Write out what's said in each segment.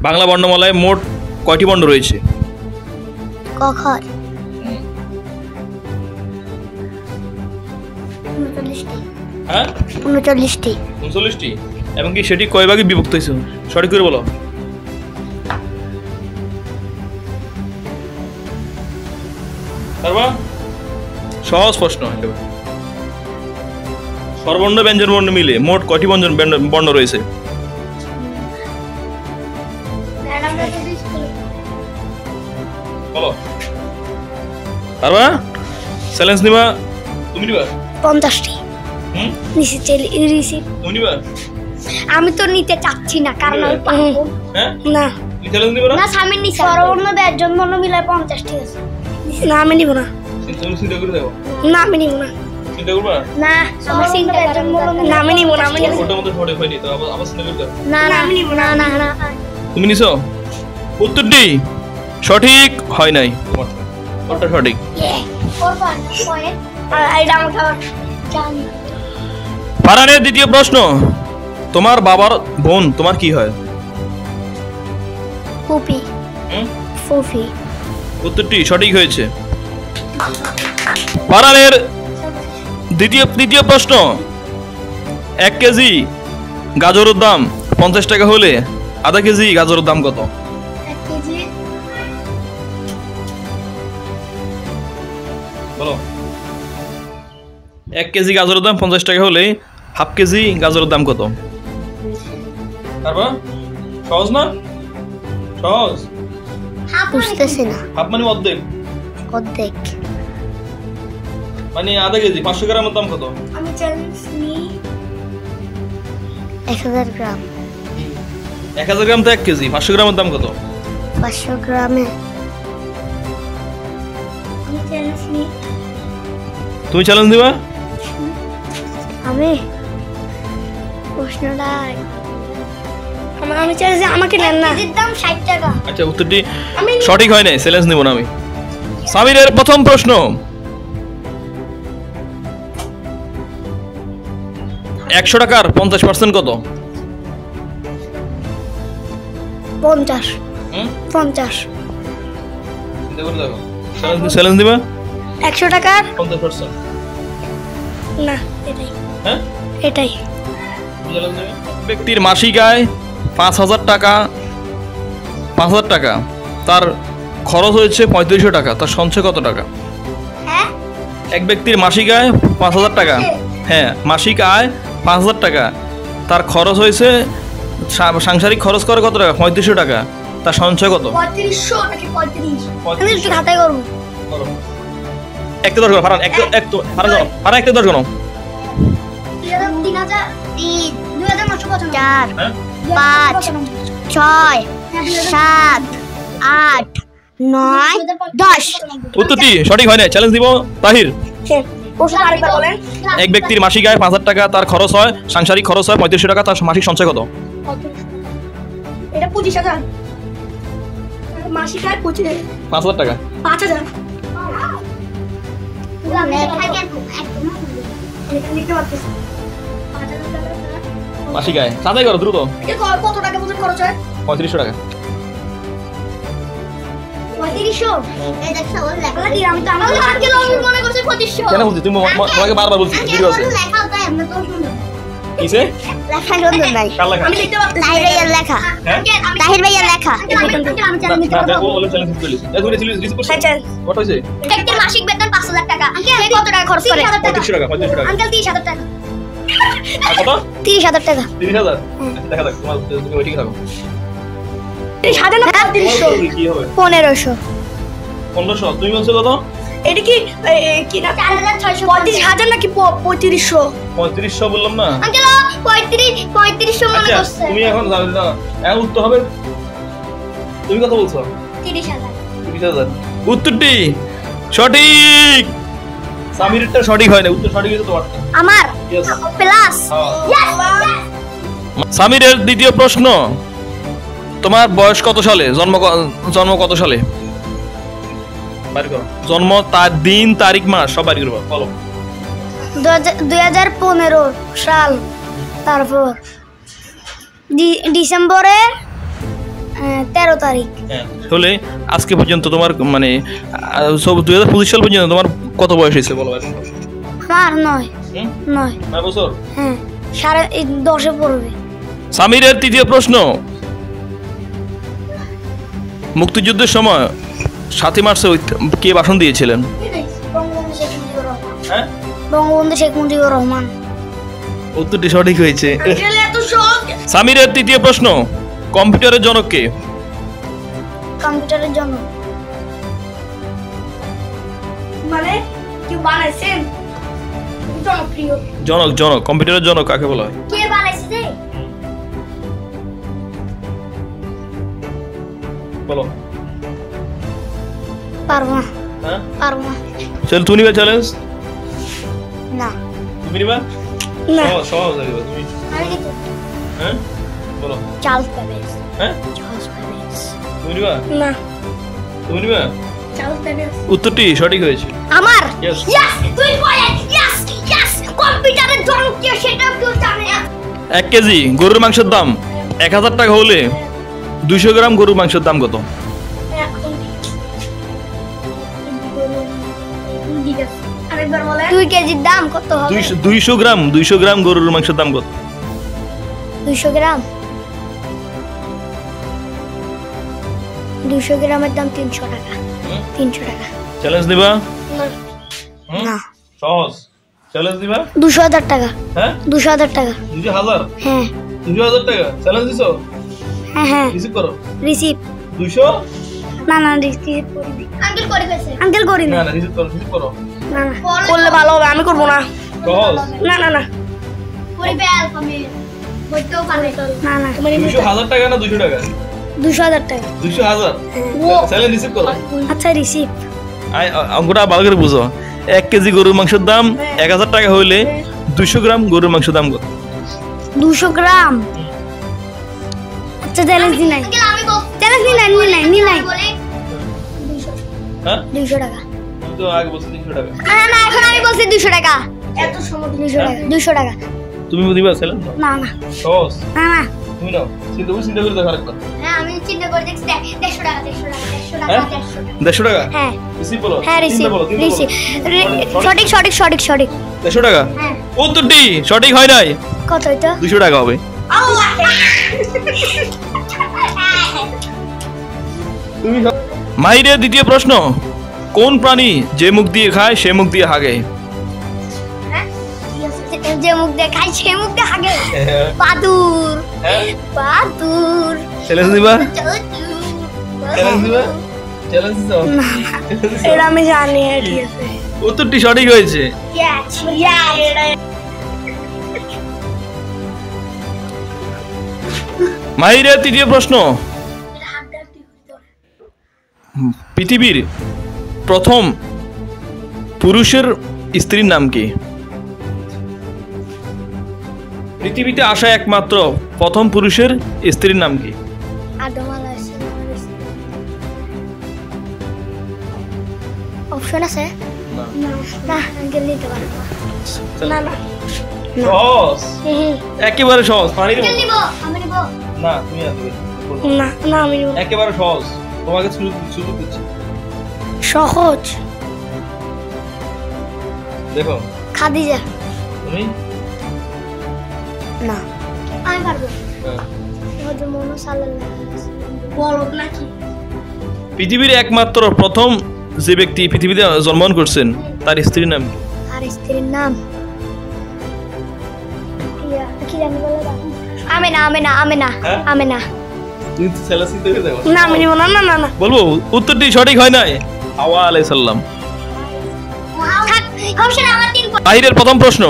বাংলা বর্ণমালায় মোট কয়টি বর্ণ রয়েছে? ক খ 39টি। হ্যাঁ 39টি। 39টি। এবং কি সেটি কয় ভাগে বিভক্ত হয়েছে? সঠিক করে বলো। পারবা? সহজ প্রশ্ন একেবারে। স্বরবর্ণ ব্যঞ্জন বর্ণ মিলে মোট কয়টি বর্ণ রয়েছে? বলো। পারবা? চ্যালেঞ্জ নিবা? তুমি নিবা? 50টি। নিচে রিসিভ। তুমি নিবা? আমি তো নিতে চাচ্ছি না কারণ আমি পারবো হ্যাঁ না। তুমি চ্যালেঞ্জ নিবা না? না স্বামী নিচে স্বরবর্ণ ব্যঞ্জন বর্ণ মিলে 50টি আছে। না আমি নিব না। তুমি চিন্তা করে দেখো। না আমি নিব না। চিন্তা করবা? না আমার চিন্তা ব্যঞ্জন বর্ণ না আমি নিব না। আমি নিব ওটার মধ্যে সঠিক হয়নি তো আবার চিন্তা করে দেখো। না না আমি নিব না। না না তুমি নিছো? উত্তরটি সঠিক হয় নাই। তোমার উত্তরটা সঠিক। ফারহানের দ্বিতীয় প্রশ্ন, তোমার বাবার বোন তোমার কি হয়? ফুফি। ফুফি। উত্তরটি সঠিক হয়েছে। ফারহানের দ্বিতীয় প্রশ্ন, 1 কেজি গাজরের দাম 50 টাকা হলে আধা কেজি গাজরের দাম কত? 1 কেজি বলো। 1 কেজি গাজরের দাম 50 টাকা হলে হাফ কেজি গাজরের দাম কত? পারবা? সহজ না? সহজ। বুঝতেছি না। হাফ মানে অর্ধেক। অর্ধেক মানে আধা কেজি 500 গ্রামের দাম কত? আমি চ্যালেঞ্জ নিই 1000 গ্রাম। 1000 গ্রাম তো 1 কেজি, 500 গ্রামের দাম কত? 500 গ্রামে আমি চ্যালেঞ্জ নিই। তুমি চ্যালেঞ্জ দিবা? আমি প্রশ্নটা আমি চ্যালেঞ্জ আমাকে নেন না। এর দাম 60 টাকা। আচ্ছা উত্তরটি সঠিক হয় নাই, চ্যালেঞ্জ নিব না আমি। সামিরের প্রথম প্রশ্ন, 100 টাকার 50% কত? 50। 50 চিন্তা করে দেখো। চ্যালেঞ্জ দিবা? 100 টাকার 50%। না এটাই। হ্যাঁ এটাই। ব্যক্তির মাসিক আয় 5000 টাকা, 5000 টাকা, তার খরচ হয়েছে 3500 টাকা, তার সঞ্চয় কত টাকা? হ্যাঁ এক ব্যক্তির মাসিক আয় 5000 টাকা, হ্যাঁ মাসিক আয় 5000 টাকা, তার খরচ হয়েছে সাংসারিক খরচ করে কত টাকা? 3500 টাকা, তার সঞ্চয় কত? 3500 নাকি 35? আমি একটু খাতায় করব। একটা 10 গণ ফারান, একটা ফারান গণ, ফারান একটা 10 গণ। 3000 4 5 6 7 8 9 10। উত্তরটি সঠিক হয় না, চ্যালেঞ্জ দিব তাহির। প্রশ্ন আরেকবার বলেন। এক ব্যক্তির মাসিক আয় 5000 টাকা, তার খরচ হয় সাংসারিক খরচ হয় 3500 টাকা, তার মাসিক সঞ্চয় কত? এটা 25000। মাসিক আয় 5000 টাকা। 5000 মাসিক আয় সাদাই করো দ্রুত। কত টাকা বছর খরচ হয়? 3500 টাকা। 3500 এই দেখছো ওর লেখা দি আমি তো আমি আজকে আমি মনে করছি 2500। কেন বলছিস তুমি? তোমাকে বারবার বলছি ভিডিও আছে। লেখা তাই আমরা তো শুনো কিসে লেখা সুন্দর নাই। কার লেখা? আমি লিখতে পারবো। তাহির ভাইয়ের লেখা। তাহির ভাইয়ের লেখা। আমি চ্যালেঞ্জ নিতে পারবো। বলে চ্যালেঞ্জ দিতে এই তুমি রিসিভ করছো? কত হইছে? ব্যক্তির মাসিক বেতন 5000 টাকা। সে কত টাকা খরচ করে? 3500 টাকা। 3500 টাকা। আঙ্কেল 30000 টাকা। আর কত? 30000 টাকা। 30000। দেখা যাক তোমার তুমি ওইদিকে থাকো। 30000 না 3500 কি হবে? 1500। 1500 তুমি বলছো কত? এটা কি কি না 4600 নাকি 3500? 3500 বললাম না। আঙ্কেল 3500 মনে আচ্ছা করছে। তুমি এখন জানো না এখন উত্তর হবে। তুমি কত বলছো? 30000। 30000। উত্তরটি সঠিক। সামিরেরটা সঠিক হয় না, উত্তর সঠিক হয়েছে তোমার। আমার Yes. প্লাস সামিরের দ্বিতীয় প্রশ্ন, তোমার বয়স কত সালে? জন্ম কত সালে? বাইর করো। জন্ম তার দিন তারিখ মাস সব বাইর করো। বলো। 2015 সাল। তারপর ডিসেম্বরে তারিখ। হলে আজকে পর্যন্ত তোমার মানে সব 2025 সাল পর্যন্ত তোমার কত বয়স হয়েছে বলো? আমার 9 9 বছর। হ্যাঁ 10.5 পড়বে। সামিরের তৃতীয় প্রশ্ন, মুক্তিযুদ্ধের সময় 7ই মার্চে কে ভাষণ দিয়েছিলেন? বঙ্গবন্ধু শেখ মুজিবুর রহমান। উত্তরটি সঠিক হয়েছে। সামিরের তৃতীয় প্রশ্ন, কম্পিউটারের জনক কে? কম্পিউটারের জন্য মানে কি বানাইছেন? জনপ্রিয় জনক কম্পিউটারের জনক কাকে বলা হয়? কে বানাইছে? বলো। পারবো না। হ্যাঁ পারবো না। চল তুমি নিবা চ্যালেঞ্জ? না তুমি নিবা? না সহজ লাগবে তুমি। আমি কি হ্যাঁ বলো। Charles Babbage. হ্যাঁ চার্লস বেবেজ। তুমি নিবা? না তুমি নিবা? Charles Babbage. উত্তরটি সঠিক হয়েছে। আমার Yes. ইয়েস তুই বলে ইয়েস ইয়েস কম্পিউটারের জন্য কি সেটা কেউ জানে না। 1 কেজি গরুর মাংসের দাম 1000 টাকা হলে 200 গ্রাম গরুর মাংসের দাম কত? আরেকবার বলে 2 কেজির দাম কত হবে? 200 গ্রাম গরুর মাংসের দাম কত? 200 গ্রাম 200 গ্রামের দাম 300 টাকা। 300 টাকা। চ্যালেঞ্জ দিবা? না সহজ। চ্যালেঞ্জ দিবা? 200,000 টাকা। হ্যাঁ 200,000 টাকা। 200,000? হ্যাঁ 200,000 টাকা চ্যালেঞ্জ দিছো? হ্যাঁ হ্যাঁ রিসিভ করো। রিসিভ 200? না না রিসিভ করি আঙ্কেল করে ফেলছে। আঙ্কেল করি না না না রিসিভ করো। না না করলে ভালো হবে, আমি করব না। সহজ। না না না করি বেল আমি বলতেও পারবে না না 200,000 টাকা না 200 টাকা? 200,000 টাকা। 200,000? চ্যালেঞ্জ রিসিভ করো। আচ্ছা রিসিভ। অঙ্কটা ভালো করে বুঝো। 1 কেজি গরুর মাংসের দাম 1000 টাকা হইলে 200 গ্রাম গরুর মাংসের দাম কত? 200 গ্রাম। আচ্ছা চ্যালেঞ্জ দি নাই। আমি চ্যালেঞ্জ নি নাই। হ্যাঁ 200 টাকা। তুমি তো আগে বলছো 300 টাকা। না না এখন আমি বলছি 200 টাকা। এত সময় 200 টাকা। 200 টাকা। তুমি দিবা চ্যালেঞ্জ? না না সহজ। না না তুমি নাও। চিন্তা করে দেখো আরেকবার। হ্যাঁ আমি চিন্তা করে দেখছি 150 টাকা 150 টাকা 150 টাকা 150 টাকা? হ্যাঁ রিসিভ বলো। হ্যাঁ রিসিভ রিসিভ সঠিক 150 টাকা? হ্যাঁ উত্তরটি সঠিক হয় নাই। কত হইতো? 200 টাকা হবে। তুমি মাহিরের দ্বিতীয় প্রশ্ন, কোন প্রাণী যে মুখ দিয়ে খায় সে মুখ দিয়ে হাগে? যে মুখ দিয়ে খাই সে মুখ দিয়ে হাগে। বাদুর। বাদুর। চ্যালেঞ্জ দিবা? চ্যালেঞ্জ দিবা? চ্যালেঞ্জ দাও। এটা আমি জানি ঠিক আছে। উত্তরটি সঠিক হয়েছে। মাহিরের তৃতীয় প্রশ্ন, পৃথিবীর প্রথম পুরুষের স্ত্রীর নাম কি? পৃথিবীতে আসা একমাত্র প্রথম পুরুষের স্ত্রীর নাম কি? আদম আলাইহিস অপশন আছে? না আঙ্কেল নিতে পারবো না। না সহজ, একেবারে সহজ। পানির মতো। নিব আমি নিব না তুমি আর দিবে না না আমি নিব। একেবারে সহজ, তোমাকে সুযোগ দিচ্ছি। সহজ। দেখো খাদিজা। তুমি? না আমি পারবো। হ্যাঁ। হযরত মুহাম্মদ সাল্লাল্লাহু আলাইহি ওয়াসাল্লাম। বলো নাকি? পৃথিবীর একমাত্র প্রথম যে ব্যক্তি পৃথিবীতে জন্মগ্রহণ করছেন তার স্ত্রীর নাম কি? আর স্ত্রীর নাম কি জানি বলো? আমেনা আমেনা আমেনা হ্যাঁ? আমেনা। তুমি তো সেলাসি দেখে দেখো। না আমি নিব না। না না না বলবো উত্তরটি সঠিক হয় নাই। হাওয়া আলাইহিস সালাম। অপশন আমার 3 মাহিরের প্রথম প্রশ্ন,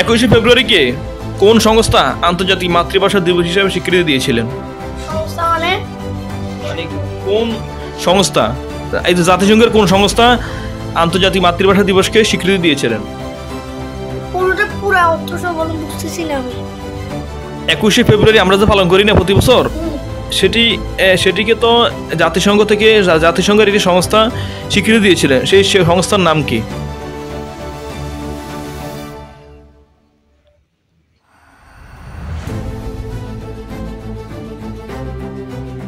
21শে ফেব্রুয়ারিকে কোন সংস্থা আন্তর্জাতিক মাতৃভাষা দিবস হিসেবে স্বীকৃতি দিয়েছিলেন? সংস্থা মানে কোন সংস্থা, এই যে জাতিসংঘের কোন সংস্থা আন্তর্জাতিক মাতৃভাষা দিবসকে স্বীকৃতি দিয়েছিলেন? পুরোটা পুরো অর্থ সব বলতে বুঝতেছি না আমি। 21শে ফেব্রুয়ারি আমরা যে পালন করি না প্রতি বছর, সেটিকে তো জাতিসংঘের একটি সংস্থা স্বীকৃতি দিয়েছিলেন। সেই সংস্থার নাম কি?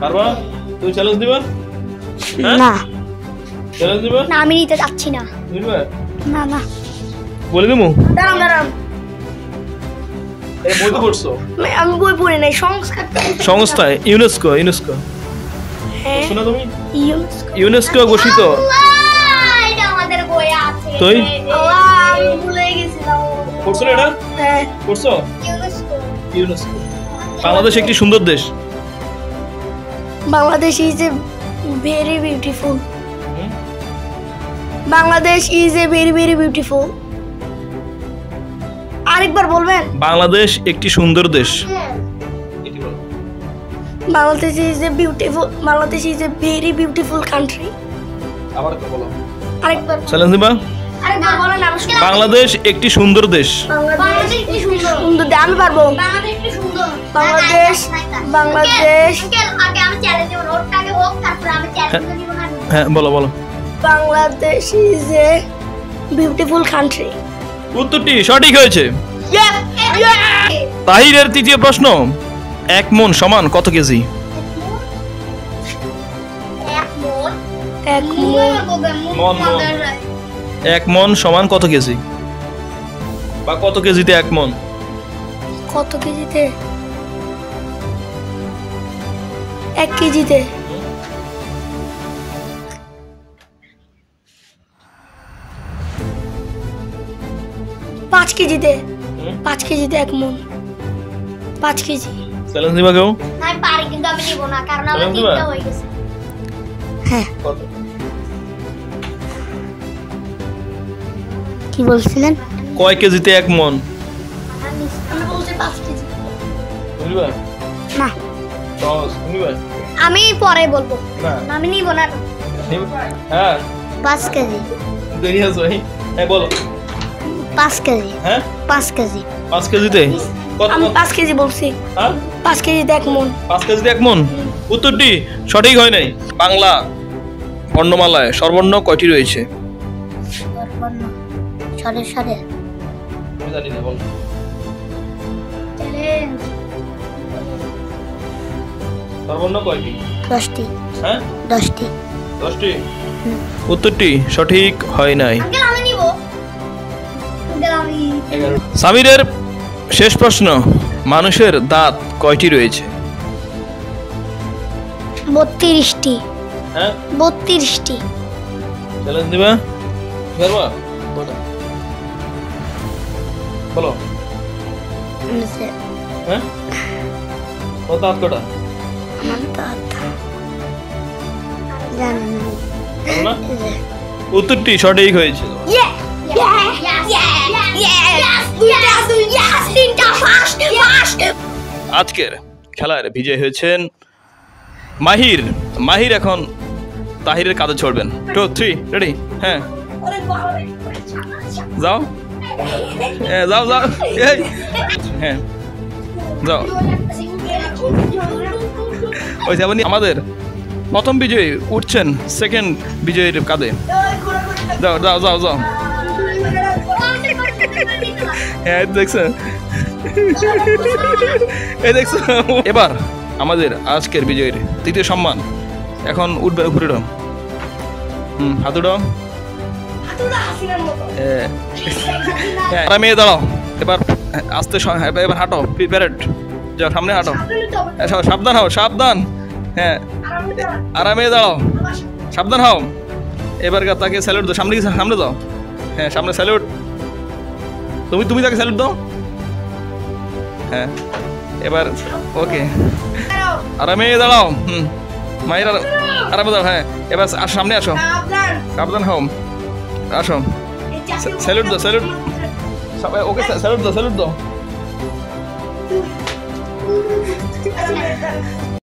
পারবা? তুমি চ্যালেঞ্জ দিবা? হ্যাঁ? না চ্যালেঞ্জ দিবা? না আমি নিতে যাচ্ছি না দিবা? না না বলে দিমু? দাঁড়ান এই বই তো পড়ছো? আমি বই পড়ি নাই সংস্কার সংস্থায় ইউনেস্কো হ্যাঁ শোনা তুমি? ইউনেস্কো ইউনেস্কো ঘোষিত। এটা আমাদের বইয়ে আছে তুই? আমি ভুলে গেছিলাম পড়ছো না এটা? হ্যাঁ পড়ছো? ইউনেস্কো বাংলাদেশ একটি সুন্দর দেশ। Bangladesh is a very beautiful. Hmm? Bangladesh is a very beautiful. আরেকবার বলবেন? বাংলাদেশ একটি সুন্দর দেশ। এটি বলো। Bangladesh is a very beautiful country. আবার একটা বলো। আরেকবার চ্যালেঞ্জ দিবা? বলেন নমস্কার। বাংলাদেশ একটি সুন্দর দেশ। বাংলাদেশ একটি সুন্দর আমি পারবো। বাংলাদেশ একটি সুন্দর। বাংলাদেশ আগে আমি চ্যালেঞ্জ দেব ওটাকে হোক তারপর আমি চ্যালেঞ্জ দিব না হ্যাঁ বলো। Bangladesh is a beautiful country. উত্তরটি সঠিক হয়েছে। তাহিরের তৃতীয় প্রশ্ন, 1 মণ সমান কত কেজি? এক মণ মণ। 1 মণ সমান কত কেজি? বা কত কেজিতে 1 মণ? কত কেজিতে? 1 কেজিতে। পাঁচ কেজিতে। 5 কেজিতে 1 মণ। 5 কেজি। চ্যালেঞ্জ দিবা কেউ? আমি পারি কিন্তু আমি দিব না কারণ আমার চ্যালেঞ্জ দিবা? তিনটা হয়ে গেছে হ্যাঁ কত? কি বলছিলেন? কয় কেজিতে 1 মণ? আমি বলছি 5 কেজি। বুঝবা? না সহজ, বুঝবা? আমি পরে বলবো। না। আমি নিব না। হ্যাঁ 5 কেজি। দেরি আছে ভাই। হ্যাঁ বলো। 5 কেজি। হ্যাঁ 5 কেজি। 5 কেজিতে? কত? আমি 5 কেজি বলছি। হ্যাঁ 5 কেজিতে 1 মণ। 5 কেজিতে 1 মণ? উত্তরটি সঠিক হয় নাই। বাংলা বর্ণমালায় স্বরবর্ণ কয়টি রয়েছে? স্বরবর্ণ সরে আমি জানি না, বল। স্বরবর্ণ কয়টি? 10টি। হ্যাঁ 10টি। 10টি? উত্তরটি সঠিক হয় নাই। আঙ্কেল আমি নিব আঙ্কেল আমি সামিরের শেষ প্রশ্ন, মানুষের দাঁত কয়টি রয়েছে? 32টি। হ্যাঁ 32টি। চ্যালেঞ্জ দিবা? পারবা? বলো। হ্যাঁ কত দাঁত কটা? আমার দাঁত জানেন বলো না? উত্তরটি সঠিক হয়েছে। আজকের খেলার বিজয় হয়েছেন মাহির এখন তাহিরের কাঁধে চড়বেন। 2 3 রেডি? হ্যাঁ যাও যাও এই হ্যাঁ যাও। ওই যে আপনি আমাদের প্রথম বিজয়ী উঠছেন সেকেন্ড বিজয়ীর কাঁধে। যাও হ্যাঁ দেখছো দেখছো। এবার আমাদের আজকের বিজয়ীর তৃতীয় সম্মান এখন উঠবে উপরে। হাত উঠাও। আরামে দাঁড়াও। এবার আস্তে এবার হাঁটো, প্রিপেয়ারেড। যাও সামনে হাঁটো। সাবধান হও, সাবধান। হ্যাঁ আরামে দাঁড়াও, সাবধান হও। এবার তাকে স্যালুট দাও, সামনে দাও। হ্যাঁ সামনে স্যালুট। তুমি তাকে স্যালুট দাও। হ্যাঁ এবার ওকে আরামে দাঁড়াও। মায়ের আরামে দাঁড়াও। হ্যাঁ এবার সামনে আসো, সাবধান হও, আসো। স্যালুট দাও, স্যালুট। ওকে স্যালুট দাও।